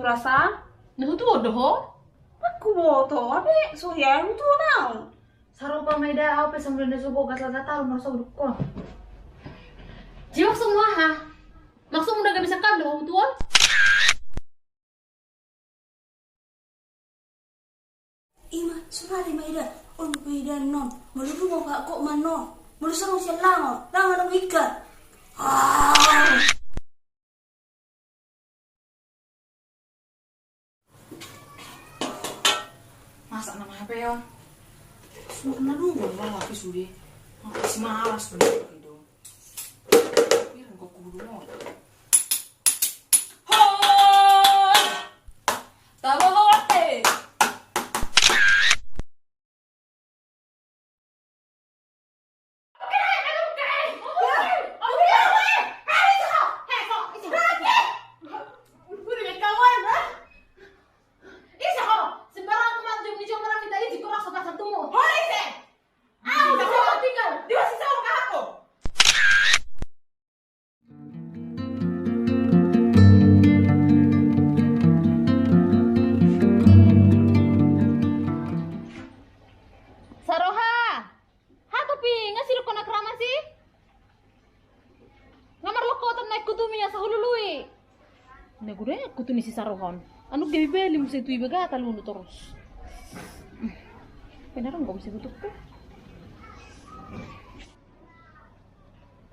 rasa. Nah itu bodoh. Aku boto, abe soya itu nau. Sarupa meda apa sambil nasubo kata tahu merasa dukun. Jiwak semua ha. Maksud udah gak bisa kabel tuan. Ima, sunari maida, on maida non. Maludu mo ka kok mano. Malusa mo siya lango ng ikat. Masak nama apa ya? Sudah dulu lah tapi sudah. Masih malas sudah itu. Biar kok kudu mau. Hoi! Tabote. Aku tuh si sarohon. Anu gabi beli mesti tu ibaga talun terus. Benar enggak bisa tutup tuh.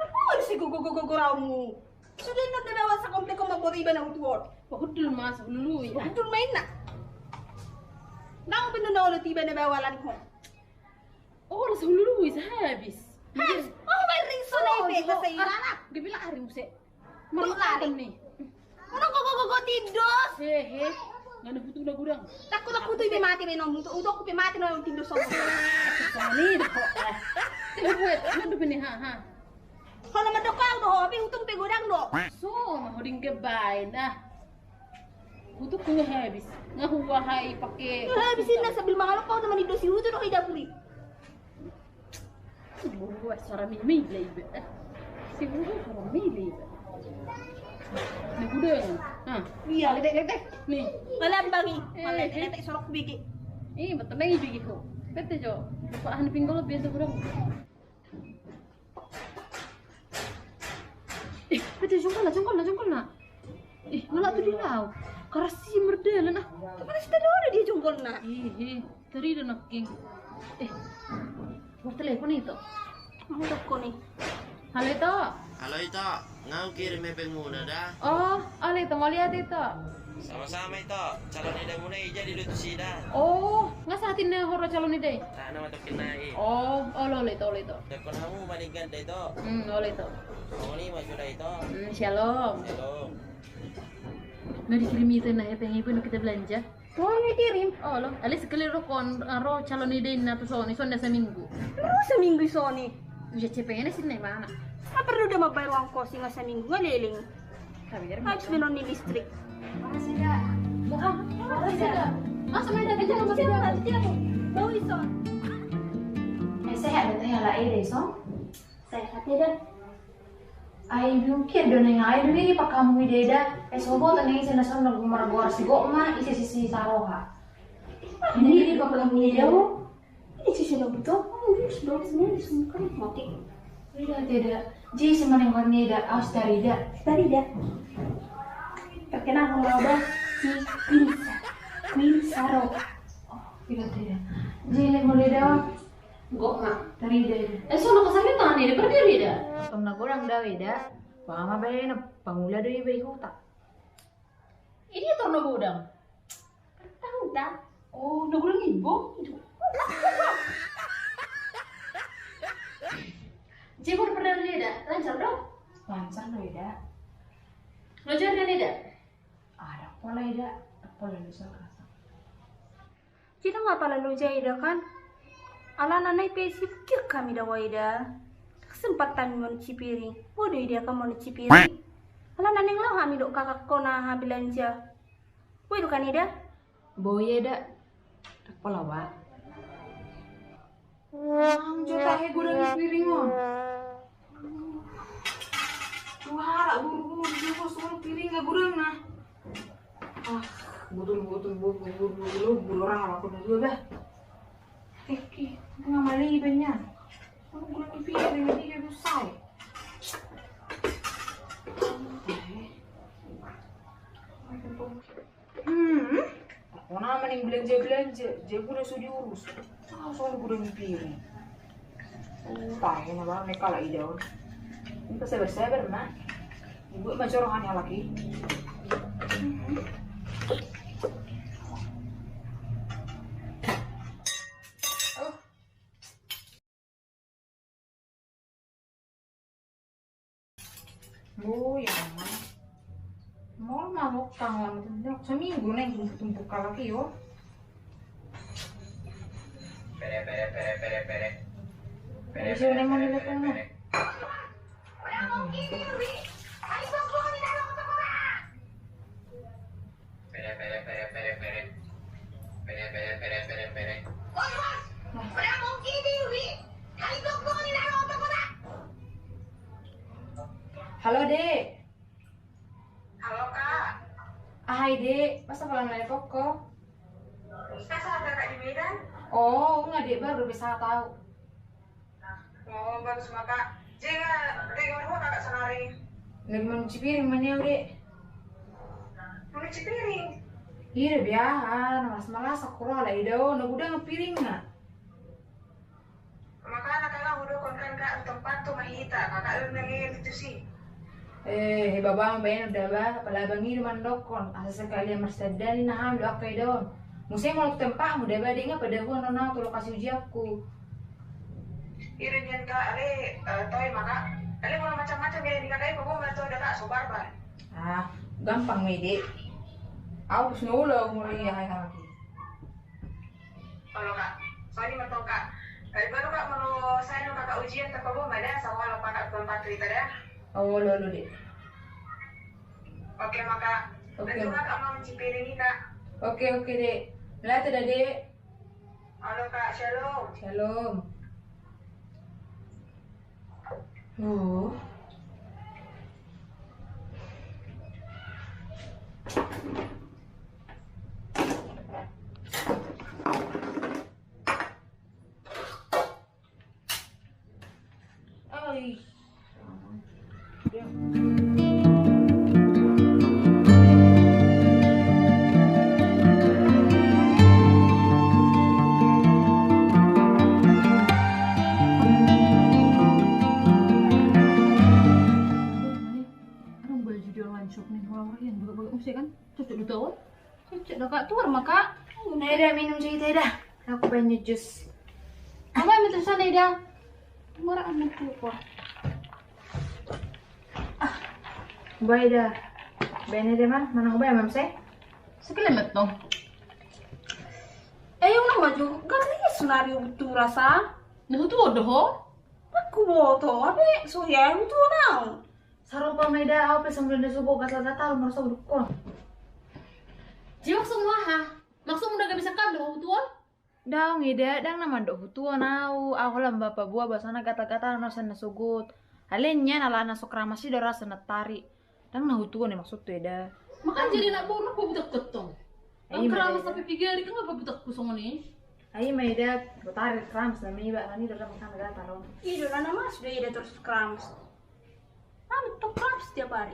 Ano si guguguguramu? Sudah na dalawa sa komte ko maboriba na utuor. Pakudul mas ululuy. Andun main na. Nang pinunaw na tiba na bawalan ko. Oh, rasa ululuy sa habis. Oh, may rinso na ibe sa irana. Gabi lang ari mo se. Marulari. Ni. Ano ko tindos? Hehe. Ngana butuh na gurang. Takut aku tuh ibe mati rin no. Muto udo ko ibe mati no yung tindos sa mo. Sani ko. Buat, nando pini ha. Kalau naman daw ka, no, abi utong pegurang no. So, mahoding gabay na. Butuh ko habis. Ngahuwa hay pake. Habisin na sabil mga lupaw naman ido si Hudo no kay Dapuri. Buat suara mimi ibe. Si Hudo suara mimi ibe. Nih gudeng. Hah. Iya. Letek. Nih. Malambangi. Malete sorok bigi. Betul lagi begitu. Betul jo. Pahan pinggul biasa gudeng. Betul jongkol na. Ngelak tuh dilau. Karasi merdelan ah. Tapi sih tadi udah dia jongkol na. Tadi udah naking. Telepon itu. Mau ko nih. Halo itu. Halo Ito, ngau kirim mepeng muna dah. Oh, halo itu mau lihat itu. Sama-sama Ito, calon ida muna ija di lutu sida. Oh, nggak saatin na horo calon ide. Tak nama tokin nai. Oh, lo itu. Tekon kamu malingan deh Ito. Lo itu. Mau ni masuk dah Ito. Shalom. Halo. Nggak dikirim itu nah ya pengen pun kita belanja. Mau kirim. Oh lo, alis sekali ro calon ide na to soni sonda seminggu. Lu seminggu soni. Uja cepengnya sih nih mana? Apa perlu udah mabayar uang kosi nga sa minggu nga liling? Habis bilang ni listrik. Makasih dah. Makasih dah. Masa main dah kerja masih dah. Mau ison. Sehat betul ya lah ide so. Sehat ya dah. Ay mungkin do neng ay dulu pak kamu ide dah. Sobo taneng sih nasa nagumar gor sigo ma isi saroha. Ini di bakal kamu ide mo. Ini sih sudah betul. Oh, sudah sini semua mati. Tidak. Ji semaneng warnida aus darida. Darida. Terkenal mengobat si Wilsa Roka. Oh, tidak. Ji leng warnida. Gok ma darida. Sono kasami tangan ide berdiri dah. Kamna gorang dawida. Pama bae na pangula do ibe huta. Ini torno gudang. Tahu dah. Oh, nagurang ibo. Cibur pernah lihat, lancar dong? Lancar loh ya. Lancar kan tidak? Ada pola ya, pola bisa kerasa. Kita nggak pala lu jaida kan? Ala nanay pesi pikir kami dah waida. Kesempatan mau cipiri, bodoh dia kamu mau cipiri. Ala nanay lah kami dok kakak kona belanja. Boy kan ida? Boye dah, tak pola wa. Juta he gurang piring mo. Wah, buru-buru dia kok soal piring gak gurang nah. Bulu orang aku dulu dah. Kiki, ngamali banyak. Aku gula pipi dengan dia besar. Aku nama nih belanja, dia udah sudah diurus. Soalnya udah mikirin. Tahu na ba, may kala daw. Hindi pa sabar-sabar ma. Ibu macam orang laki. Oh, ya mama. Mau mamuk tangan itu. Seminggu nih tumpuk laki yo. Siya na mo nila kung Halo, Dek. Halo Kak, Hai, Dek. Masa kalau nelpon kok? masa ada Kak di Medan? Oh, enggak, Dek. Baru bisa tahu. Oh bagus Kak. Jangan dengan gua Kakak senari. Lagi mau cuci piring mana, Dek? Mencuci piring. Iya, biar malas-malas aku roh lah ido. Nak udah ngepiring nggak? Maka anak-anak udah konkan Kak tempat tuh mahita. Kakak lu nangis itu sih. Babang bayan udah bah. Palabang ini mandokon. Asa sekali yang mersedani nah lu aku ido. Musai mau tempat mudah badai nggak pada gua nona tuh lokasi uji aku. Irinyan Kak, ale toy maka. Ale mau macam-macam ya di kakak ibu nggak tahu ada Kak sobarbar. Gampang Dek. Aku senula mulai hai lagi. Kalau Kak, soalnya mau Kak. Baru Kak mau saya nu kakak ujian ke kamu ada sama lo Kak tempat cerita ya. Oh, lo Dek. Oke maka. Oke. Dan juga Kak mau mencuci piring nih Kak. Oke, Dek. Lihat ada Dek. Halo Kak, shalom. Shalom. Oh. Ay. Cocok dah Kak, tuar mah Kak. Dah minum cerita dah. Aku pengen jus. Apa yang itu sana dah? Murah anak tuh kok. Baik dah. Bene deh man, mana aku bayar mamse? Sekelemet dong. Yung na maju, gani senario betul rasa. Nah itu bodoh. Aku bodoh, abe so ya itu nang. Sarupa meda aku pesam belum subuh gatal-gatal merasa dukun. Jiwa semua ha. Maksud udah gak bisa kan doh tuan? Dang ida dang nama dok hutua nau. Aku lah bapak buah basana gata-gata nasa nasugut. Halennya nala nasuk ramasi dora senetari. Dang nah hutua nih maksud tuh ida. Makan jadi nak bono apa budak ketong. Ang Ay, keramas Maida. tapi pigari kan apa budak kusong ni? Ayo meda butari krams na miba kani dora makan gata ron. Iya, dora nama sudah ida terus krams. Tuh krams setiap hari.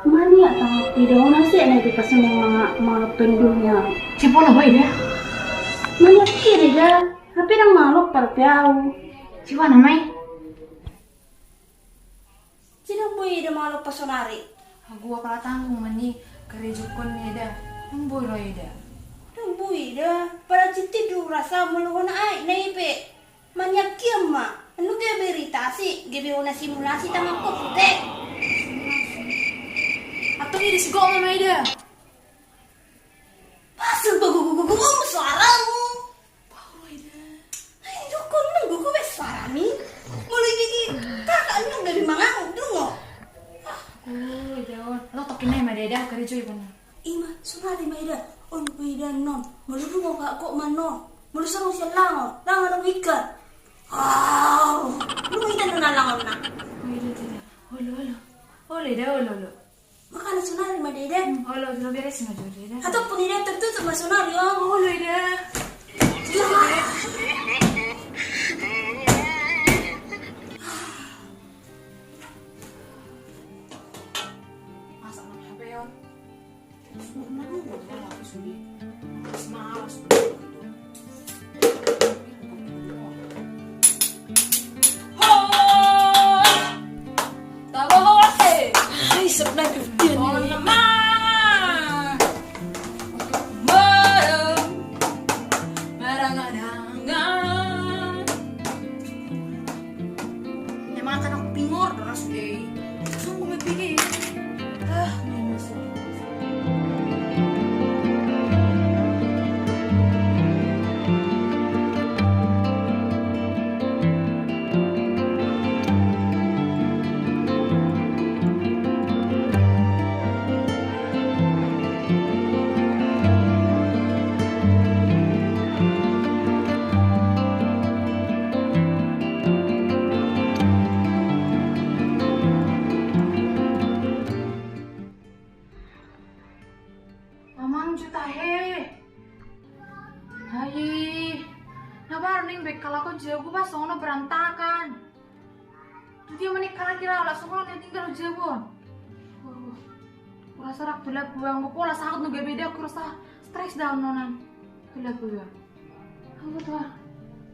Mani ya tahu tidak nasi ada di pasal mga pendunya. Cipo na ba ida? Mani kiri dah, tapi nang malok parpiao. Ciwa na may? Sino boy ida malok pasonari? Agua pala tanggung mani kerejukon ni ida. Ang bulo ida. Nang boy dah, para citi du rasa meluhon ay naipe. Manyak kiama, anu kaya beritasi, gabi una simulasi tama ko pute. Atong ida sigo na may ida. cuy benar. Ima, sunari maida. On maida non. Maludu mo ka ko man non. Malusang siya langon. Langon ang ikat. Wow! Lumitan na langon na. Holo dah. Makana sunari maida. Holo sudah beresin aja dah. Atau pun dia tertutup mas sunari oh. Holo dah. Masak nak apa ya? Malas. Ay, sebenarnya dia nih. Emang akan aku pingor terus deh. Sungguh mepikir. Mamang juta he. Hai. Nabar ning bek kalau kau jago pas sono berantakan. Tuh dia menikah kira langsung kalau dia tinggal jago. Rasa rak tuh buang aku pola sangat nunggu beda aku rasa stres down nonan. Tuh buang. Aku tuh.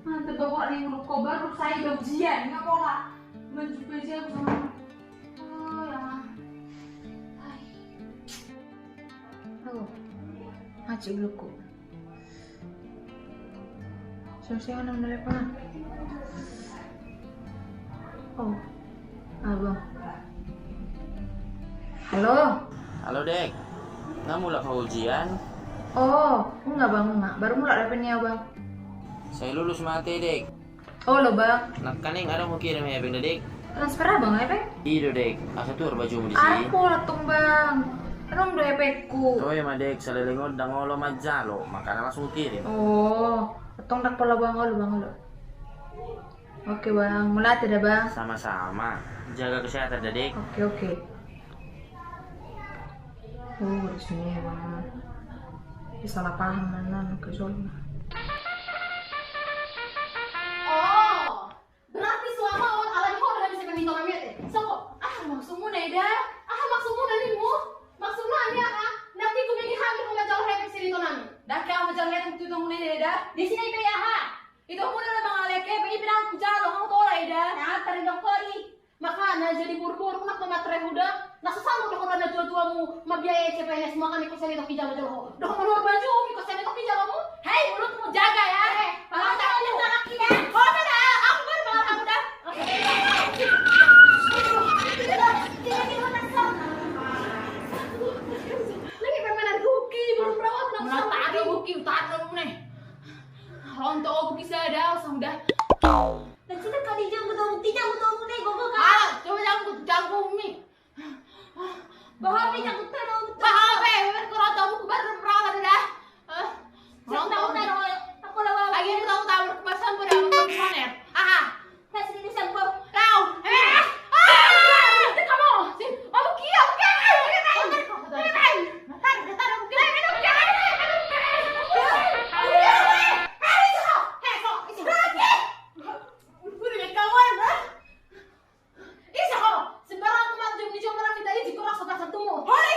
Mantep bawa ring ruko baru saya udah ujian nggak pola. Mencoba jago. Oh ya. Hai. Oh. Acik luku. Sosial nama telepon. Oh, abang. Halo. Halo Dek, nggak mulai kau ujian? Oh, enggak bang, enggak. Baru mulai dapetnya bang. Saya lulus mati Dek. Oh lo bang. Nak kaning ada mau kirim ya Bang Dek? Transfer abang apa? Iya Dek, aku tuh bajumu di sini. Aku latung bang. Emang udah epekku. Toy mah Dek, salilingod dangolo majalo, makanya langsung kirim. Oh, latung dak pola bang lo. Oke bang, mulai tidak bang? Sama-sama, jaga kesehatan Dek. Oke. Oh, di sini bang. Salah paham mana ke zona. Oh, berarti selama awal alami kau udah bisa minta kami so, maksudmu Neda? Maksudmu nanimu? Maksudmu ani apa? Nanti ku pergi hamil kau macam refleksi sini tu nami. Dah kau macam ni tu tunggu ni dah. Di sini pe ya ha. Itu pun ada bang Aleke, pergi bilang aku jalan, kamu tahu lah ida. Nah, tari doktori. Makanya jadi buru-buru nak matre udah. Nah, sesama udah kalau ada tua-tuamu mabiaya CPNS makan ikut sini tok hijau jauh. Udah kamu luar baju ikut sini tok hijau kamu. Hei, mulutmu jaga ya. Kalau tak ada tak kita. Oh, tidak. Aku baru banget kamu dah. Lagi permainan ruki, belum perawat nak sama. Tadi buki utar dong nih. Rontok buki saya dah, sudah. Dan kita kali jam betul tidak betul nih gogo kan. Ah, coba jago mi. Bahagia jangan tahu. Bahagia, kalau tahu aku baru perawat dah. Jangan tahu tahu. Aku lawan. Lagi aku tahu kebasan pada aku panen. Aha. Kasih ini sampo. Kau. Kamu. Sini. Oh, kia. Sembarang teman jom ni jom orang minta izin kau rasa pasal tumu. Holy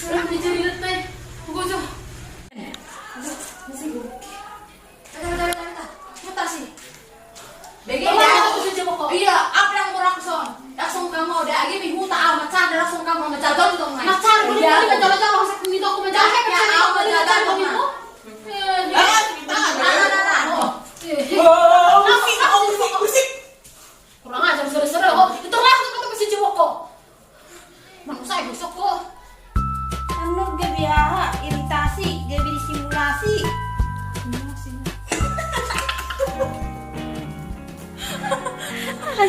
Sarap ni Jarilat na eh. Gusto. Masih gue. Tata. Muta sih. Bagaimana aku suci pokok? Iya, apa yang mau langsung kamu udah lagi minggu tak amat cara langsung kamu menjaga dong mas. Macar boleh boleh menjaga langsung gitu aku menjaga. Ya aku menjaga kamu itu. Kurang ajar sere-sere kok. Itu langsung ketemu suci pokok. Mau saya besok kok. Anu gak biasa, iritasi, gak bisa simulasi.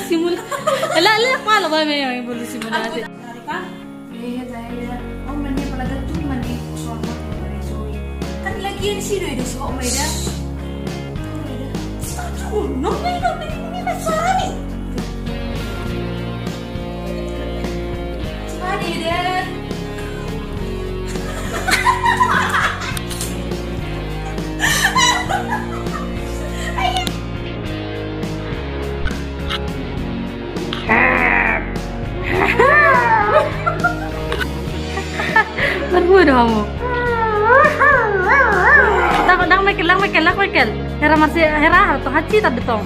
Simulasi. Ala, malah ba may yung ibuli simulasi? Dari kan? Iya, saya. Oh, mandi pala tuh mandi sono dari sore. Kan lagian sih udah si Om Maida. No, may masalah nih. Mandi deh. Berbuat kamu. Takut Michael. Hera masih hera atau haji tadi tong.